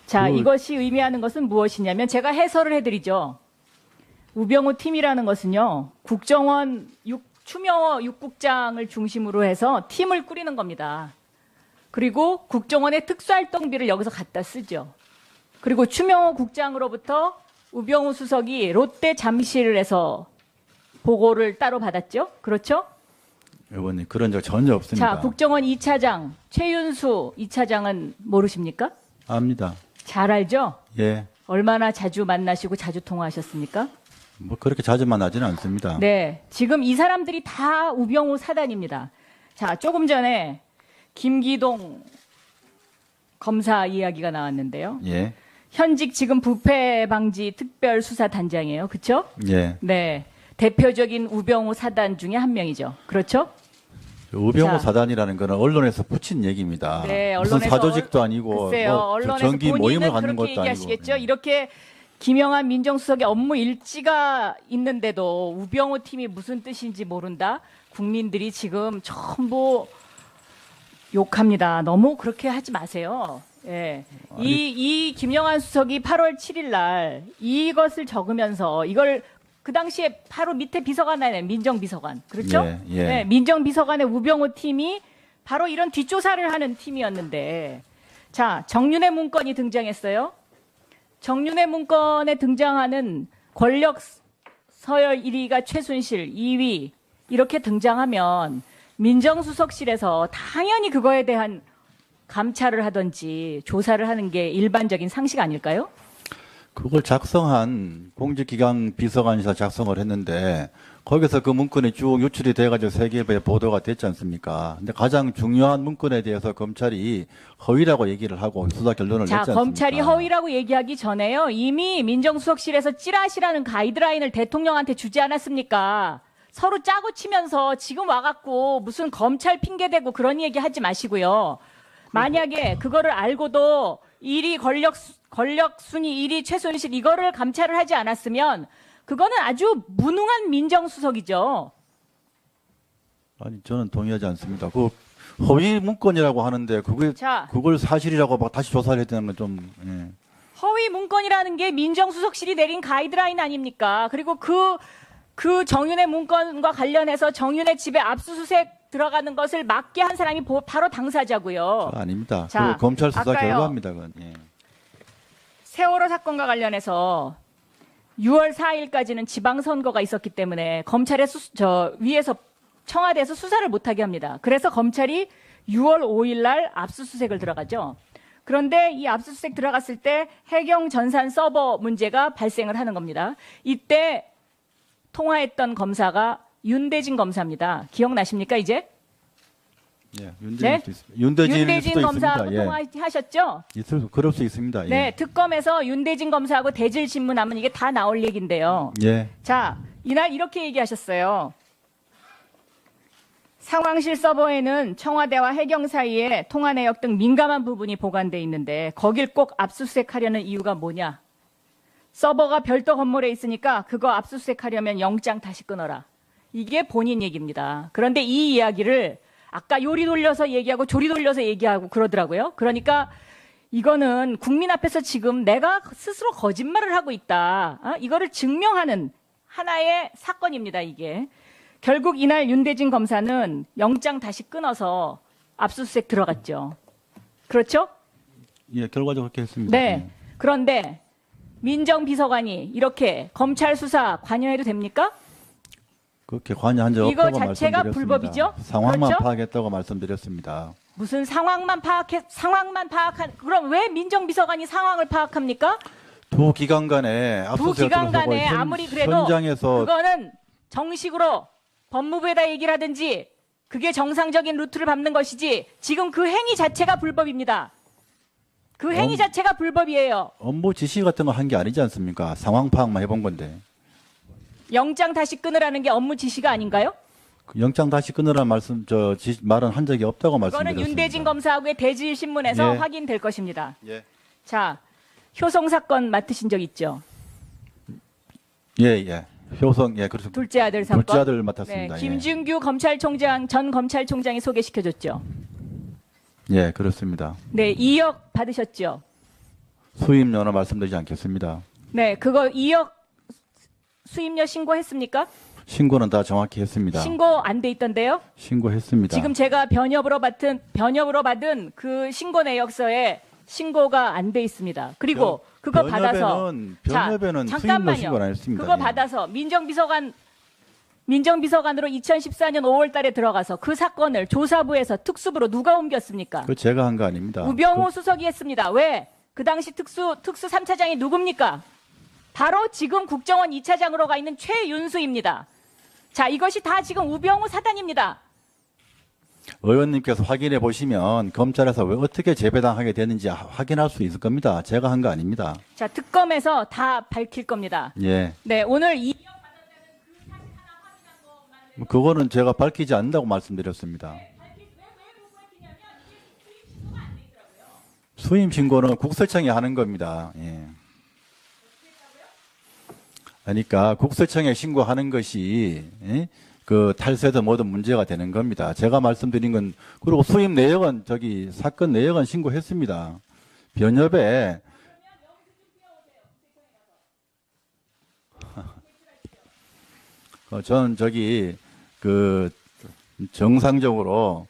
자, 이것이 의미하는 것은 무엇이냐면 제가 해설을 해드리죠. 우병우 팀이라는 것은요, 국정원 추명호 육국장을 중심으로 해서 팀을 꾸리는 겁니다. 그리고 국정원의 특수활동비를 여기서 갖다 쓰죠. 그리고 추명호 국장으로부터 우병우 수석이 롯데 잠실에서 보고를 따로 받았죠. 그렇죠? 의원님 그런 적 전혀 없습니다. 자, 국정원 2차장 최윤수 2차장은 모르십니까? 압니다. 잘 알죠? 예. 얼마나 자주 만나시고 자주 통화하셨습니까? 뭐 그렇게 자주 만나지는 않습니다. 네, 지금 이 사람들이 다 우병우 사단입니다. 자, 조금 전에 김기동 검사 이야기가 나왔는데요. 예. 현직 지금 부패 방지 특별수사단장이에요. 그렇죠? 예. 네, 대표적인 우병우 사단 중에 한 명이죠. 그렇죠? 우병우 자. 사단이라는 거는 언론에서 붙인 얘기입니다. 네, 무슨 언론에서 사조직도 아니고 글쎄요, 뭐 언론에서 정기 모임을 본인은 갖는 그렇게 것도 얘기하시겠죠. 아니고. 이렇게 김영한 민정수석의 업무 일지가 있는데도 우병우 팀이 무슨 뜻인지 모른다. 국민들이 지금 전부 욕합니다. 너무 그렇게 하지 마세요. 예. 이 김영한 수석이 8월 7일 날 이것을 적으면서 이걸 그 당시에 바로 밑에 비서관 안에 민정비서관. 그렇죠? 예, 예. 네, 민정비서관의 우병우 팀이 바로 이런 뒷조사를 하는 팀이었는데, 자, 정윤회 문건이 등장했어요. 정윤회 문건에 등장하는 권력 서열 1위가 최순실, 2위 이렇게 등장하면 민정수석실에서 당연히 그거에 대한 감찰을 하든지 조사를 하는 게 일반적인 상식 아닐까요? 그걸 작성한 공직기강 비서관이서 작성을 했는데 거기서 그 문건이 쭉 유출이 돼가지고 세계에 보도가 됐지 않습니까? 근데 가장 중요한 문건에 대해서 검찰이 허위라고 얘기를 하고 수사 결론을 냈지 자, 않습니까? 검찰이 허위라고 얘기하기 전에요. 이미 민정수석실에서 찌라시라는 가이드라인을 대통령한테 주지 않았습니까? 서로 짜고 치면서 지금 와갖고 무슨 검찰 핑계대고 그런 얘기 하지 마시고요. 만약에 그거를 알고도 1위 권력 순위 1위 최순실 이거를 감찰을 하지 않았으면 그거는 아주 무능한 민정수석이죠. 아니 저는 동의하지 않습니다. 그 허위 문건이라고 하는데 자. 그걸 사실이라고 막 다시 조사를 했다는 건 좀 예. 허위 문건이라는 게 민정수석실이 내린 가이드라인 아닙니까? 그리고 그 정윤회 문건과 관련해서 정윤회 집에 압수수색 들어가는 것을 막게 한 사람이 바로 당사자고요. 아닙니다. 자, 그 검찰 수사 아까요. 결과입니다. 그건. 예. 세월호 사건과 관련해서 6월 4일까지는 지방선거가 있었기 때문에 검찰의 위에서 청와대에서 수사를 못하게 합니다. 그래서 검찰이 6월 5일 날 압수수색을 들어가죠. 그런데 이 압수수색 들어갔을 때 해경 전산 서버 문제가 발생을 하는 겁니다. 이때 통화했던 검사가 윤대진 검사입니다. 기억나십니까 이제? 예, 윤대진 네? 수도 있습니다. 윤대진 수도 검사하고 있습니다. 통화하셨죠? 그럴 수 있습니다. 예. 네, 특검에서 윤대진 검사하고 대질 신문하면 이게 다 나올 얘기인데요. 예. 자, 이날 이렇게 얘기하셨어요. 상황실 서버에는 청와대와 해경 사이에 통화 내역 등 민감한 부분이 보관돼 있는데 거길 꼭 압수수색하려는 이유가 뭐냐? 서버가 별도 건물에 있으니까 그거 압수수색하려면 영장 다시 끊어라. 이게 본인 얘기입니다. 그런데 이 이야기를 아까 요리 돌려서 얘기하고 조리 돌려서 얘기하고 그러더라고요. 그러니까 이거는 국민 앞에서 지금 내가 스스로 거짓말을 하고 있다. 이거를 증명하는 하나의 사건입니다, 이게. 결국 이날 윤대진 검사는 영장 다시 끊어서 압수수색 들어갔죠. 그렇죠? 예, 결과적으로 그렇게 했습니다. 네. 그런데 민정비서관이 이렇게 검찰 수사 관여해도 됩니까? 그렇게 관여한 적 이거 없다고 자체가 말씀드렸습니다. 불법이죠? 상황만 그렇죠? 파악했다고 말씀드렸습니다. 무슨 상황만 파악한 그럼 왜 민정비서관이 상황을 파악합니까? 두 기관 간에 두 압수수색 기관 들어서고 간에 아무리 그래도 현장에서 그거는 정식으로 법무부에다 얘기를 하든지 그게 정상적인 루트를 밟는 것이지 지금 그 행위 자체가 불법입니다. 그 행위 자체가 불법이에요. 업무 지시 같은 거 한 게 아니지 않습니까? 상황 파악만 해본 건데. 영장 다시 끊으라는 게 업무 지시가 아닌가요? 그 영장 다시 끊으라는 말은 한 적이 없다고 그거는 말씀드렸습니다. 윤대진 검사하고의 대질 신문에서 예. 확인될 것입니다. 예. 자, 효성 사건 맡으신 적 있죠? 예. 효성, 예, 그렇죠. 둘째 아들 사건. 둘째 아들 맡았습니다. 네, 김준규 전 검찰총장이 소개시켜줬죠. 예, 그렇습니다. 네, 2억 받으셨죠. 수임료는 말씀드리지 않겠습니다. 네, 그거 2억 수임료 신고했습니까? 신고는 다 정확히 했습니다. 신고 안 돼 있던데요? 신고했습니다. 지금 제가 변협으로 받은 그 신고 내역서에 신고가 안 돼 있습니다. 그리고 그거 받아서 변협에는 수임료 신고를 안 했습니다. 그거 예. 받아서 민정비서관으로 2014년 5월달에 들어가서 그 사건을 조사부에서 특수부로 누가 옮겼습니까? 그 제가 한 거 아닙니다. 우병우 수석이 했습니다. 왜? 그 당시 특수 3차장이 누굽니까? 바로 지금 국정원 2차장으로 가 있는 최윤수입니다. 자, 이것이 다 지금 우병우 사단입니다. 의원님께서 확인해 보시면 검찰에서 왜 어떻게 재배당하게 되는지 확인할 수 있을 겁니다. 제가 한 거 아닙니다. 자, 특검에서 다 밝힐 겁니다. 예. 네, 오늘 그거는 제가 밝히지 않는다고 말씀드렸습니다. 수임 신고는 국세청이 하는 겁니다. 예. 그러니까 국세청에 신고하는 것이 예? 그 탈세든 뭐든 문제가 되는 겁니다. 제가 말씀드린 건 그리고 수임 내역은 사건 내역은 신고했습니다. 변협에 저는 그 정상적으로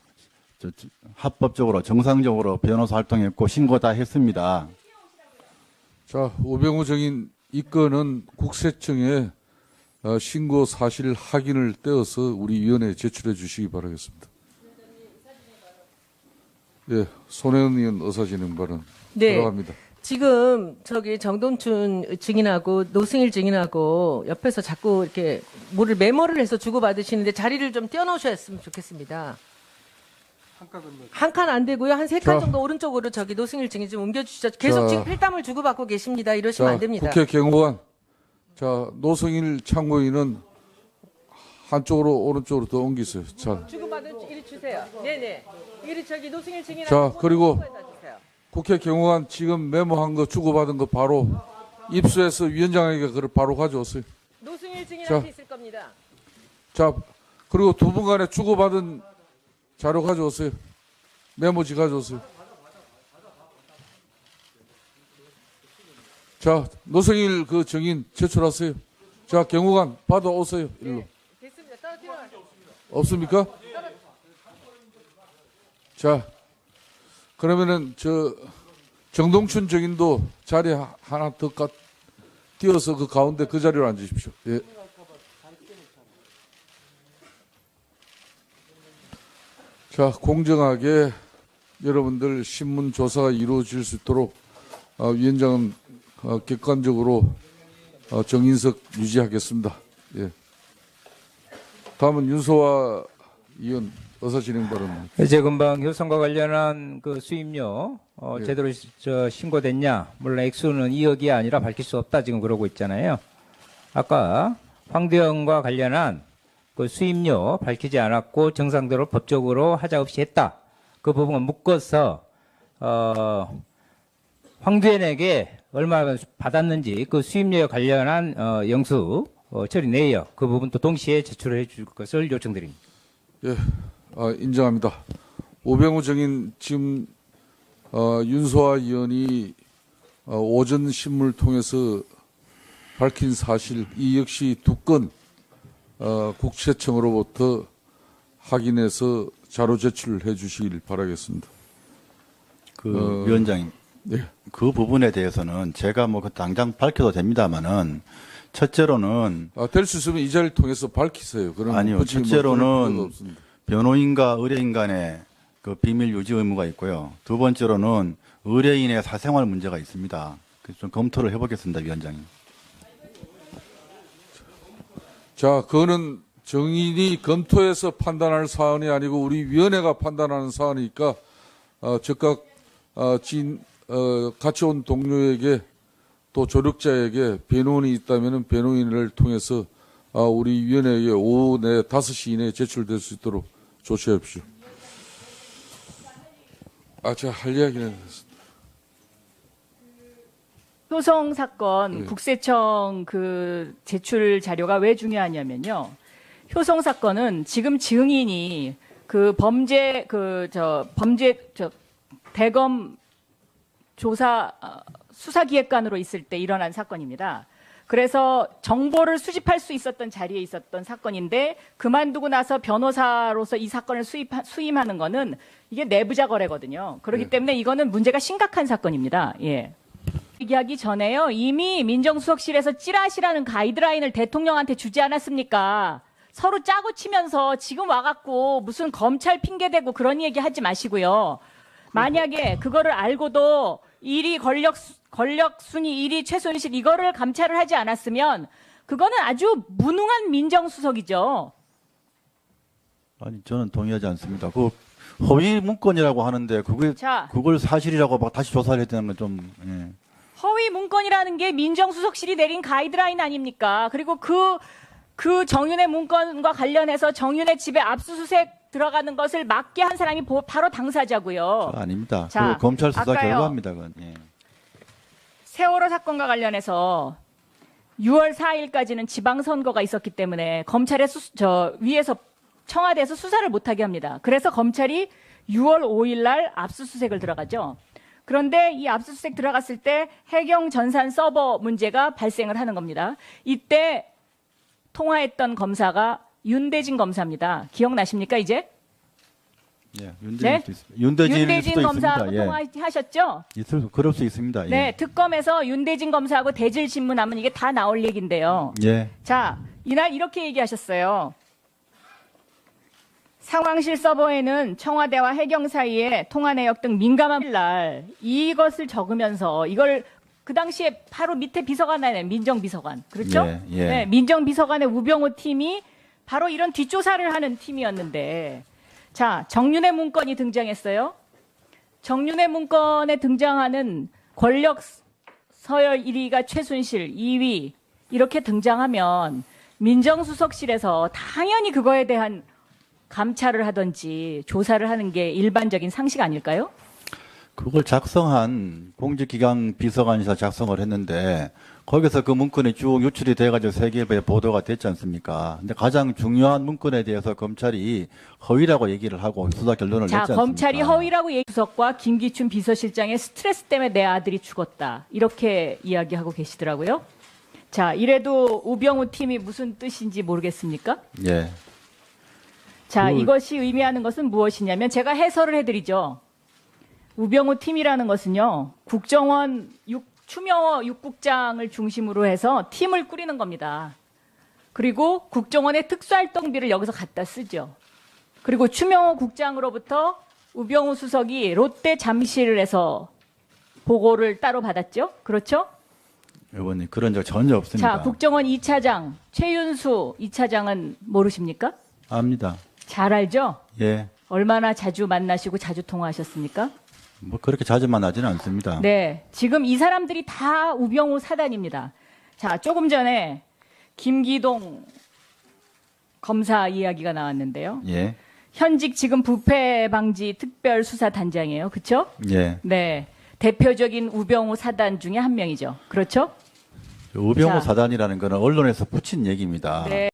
합법적으로 정상적으로 변호사 활동했고 신고 다 했습니다. 자, 우병우 정인 이 건은 국세청에 신고 사실 확인을 떼어서 우리 위원회에 제출해 주시기 바라겠습니다. 예, 손혜원 의원 의사진행 발언 들어갑니다. 지금 정동춘 증인하고 노승일 증인하고 옆에서 자꾸 이렇게 뭐를 메모를 해서 주고받으시는데 자리를 좀 떼어놓으셨으면 좋겠습니다. 한 칸 안 되고요. 한 세 칸 정도 오른쪽으로 노승일 증인 좀 옮겨주시죠. 계속 지금 필담을 주고받고 계십니다. 이러시면 안 됩니다. 국회 경호관. 자, 노승일 참고인은 한쪽으로 오른쪽으로 더 옮기세요. 자, 주고받은 이리 주세요. 네네. 이리 노승일 증인하고. 자, 그리고 국회 경호관 지금 메모한 거 주고받은 거 바로 입수해서 위원장에게 그걸 바로 가져오세요. 노승일 증인한테 있을 겁니다. 자, 그리고 두 분 간에 주고받은 자료 가져오세요. 메모지 가져오세요. 자, 노승일 그 증인 제출하세요. 자, 경호관 받아오세요. 일로. 됐습니다. 떨어뜨려. 없습니까? 자, 그러면은 정동춘 증인도 자리 하나 더 띄어서 그 가운데 그 자리로 앉으십시오. 예. 자, 공정하게 여러분들 신문 조사가 이루어질 수 있도록 위원장은 객관적으로 정인석 유지하겠습니다. 예. 다음은 윤소아 의원 의사진행 발언입니다. 이제 금방 효성과 관련한 그 수임료 제대로 신고됐냐? 물론 액수는 2억이 아니라 밝힐 수 없다 지금 그러고 있잖아요. 아까 황대영과 관련한 그 수임료 밝히지 않았고 정상대로 법적으로 하자 없이 했다. 그 부분을 묶어서 황교안에게 얼마 받았는지 그 수임료에 관련한 영수 처리 내역 그 부분도 동시에 제출해 줄 것을 요청드립니다. 예, 인정합니다. 우병우 정인 지금 윤소아 의원이 오전 신문을 통해서 밝힌 사실 이 역시 두 건 국세청으로부터 확인해서 자료 제출해 주시길 바라겠습니다. 위원장님, 예. 그 부분에 대해서는 제가 뭐 당장 밝혀도 됩니다만은 첫째로는 될 수 있으면 이 자리를 통해서 밝히세요. 그러면 아니요, 굳이 첫째로는 없습니다. 변호인과 의뢰인 간의 그 비밀 유지 의무가 있고요. 두 번째로는 의뢰인의 사생활 문제가 있습니다. 그래서 좀 검토를 해보겠습니다, 위원장님. 자, 그거는 정인이 검토해서 판단할 사안이 아니고 우리 위원회가 판단하는 사안이니까 즉각 같이 온 동료에게 또 조력자에게 변호인이 있다면 변호인을 통해서 우리 위원회에 오후 내 5시 이내에 제출될 수 있도록 조치하십시오. 제가 할 이야기는 했습니다. 효성 사건 네. 국세청 그 제출 자료가 왜 중요하냐면요. 효성 사건은 지금 증인이 그 범죄 대검 수사기획관으로 있을 때 일어난 사건입니다. 그래서 정보를 수집할 수 있었던 자리에 있었던 사건인데 그만두고 나서 변호사로서 이 사건을 수임하는 거는 이게 내부자 거래거든요. 그렇기 때문에 이거는 문제가 심각한 사건입니다. 예. 얘기하기 전에요. 이미 민정수석실에서 찌라시라는 가이드라인을 대통령한테 주지 않았습니까? 서로 짜고 치면서 지금 와갖고 무슨 검찰 핑계대고 그런 얘기 하지 마시고요. 만약에 그거를 알고도 1위 권력 순위 1위 최순실 이거를 감찰을 하지 않았으면 그거는 아주 무능한 민정수석이죠. 아니 저는 동의하지 않습니다. 그 허위 문건이라고 하는데 그걸 사실이라고 막 다시 조사를 했다는 건 좀. 예. 허위 문건이라는 게 민정수석실이 내린 가이드라인 아닙니까? 그리고 그 정윤의 문건과 관련해서 정윤의 집에 압수수색 들어가는 것을 막게 한 사람이 바로 당사자고요. 아닙니다. 자, 그 검찰 수사 아까요. 결과입니다. 그건. 예. 세월호 사건과 관련해서 6월 4일까지는 지방선거가 있었기 때문에 검찰의 위에서 청와대에서 수사를 못하게 합니다. 그래서 검찰이 6월 5일 날 압수수색을 들어가죠. 그런데 이 압수수색 들어갔을 때 해경 전산 서버 문제가 발생을 하는 겁니다. 이때 통화했던 검사가 윤대진 검사입니다. 기억나십니까 이제? 예, 윤대진 네? 수도 있습니다. 윤대진 수도 검사하고 있습니다. 예. 통화하셨죠? 그럴 수 있습니다. 예. 네, 특검에서 윤대진 검사하고 대질 신문하면 이게 다 나올 얘기인데요. 예. 자, 이날 이렇게 얘기하셨어요. 상황실 서버에는 청와대와 해경 사이에 통화 내역 등 민감한 날 이것을 적으면서 이걸 그 당시에 바로 밑에 비서관에 민정비서관 그렇죠? 예, 예. 네, 민정비서관의 우병우 팀이 바로 이런 뒷조사를 하는 팀이었는데 자 정윤의 문건이 등장했어요. 정윤의 문건에 등장하는 권력 서열 1위가 최순실, 2위 이렇게 등장하면 민정수석실에서 당연히 그거에 대한 감찰을 하든지 조사를 하는 게 일반적인 상식 아닐까요? 그걸 작성한 공직기강 비서관이사 작성을 했는데 거기서 그 문건이 쭉 유출이 돼가지고 세계에 보도가 됐지 않습니까? 근데 가장 중요한 문건에 대해서 검찰이 허위라고 얘기를 하고 수사 결론을 자, 냈지 않습니까? 검찰이 허위라고 수석과 김기춘 비서실장의 스트레스 때문에 내 아들이 죽었다. 이렇게 이야기하고 계시더라고요. 자, 이래도 우병우 팀이 무슨 뜻인지 모르겠습니까? 예. 자, 이것이 의미하는 것은 무엇이냐면 제가 해설을 해드리죠. 우병우 팀이라는 것은요, 국정원 추명호 육국장을 중심으로 해서 팀을 꾸리는 겁니다. 그리고 국정원의 특수활동비를 여기서 갖다 쓰죠. 그리고 추명호 국장으로부터 우병우 수석이 롯데 잠실에서 보고를 따로 받았죠. 그렇죠? 의원님 그런 적 전혀 없습니다. 자, 국정원 2차장 최윤수 2차장은 모르십니까? 압니다. 잘 알죠? 예. 얼마나 자주 만나시고 자주 통화하셨습니까? 뭐 그렇게 자주 만나지는 않습니다. 네. 지금 이 사람들이 다 우병우 사단입니다. 자, 조금 전에 김기동 검사 이야기가 나왔는데요. 예. 현직 지금 부패 방지 특별수사단장이에요. 그렇죠? 예. 네. 대표적인 우병우 사단 중에 한 명이죠. 그렇죠? 우병우 자. 사단이라는 거는 언론에서 붙인 얘기입니다. 네.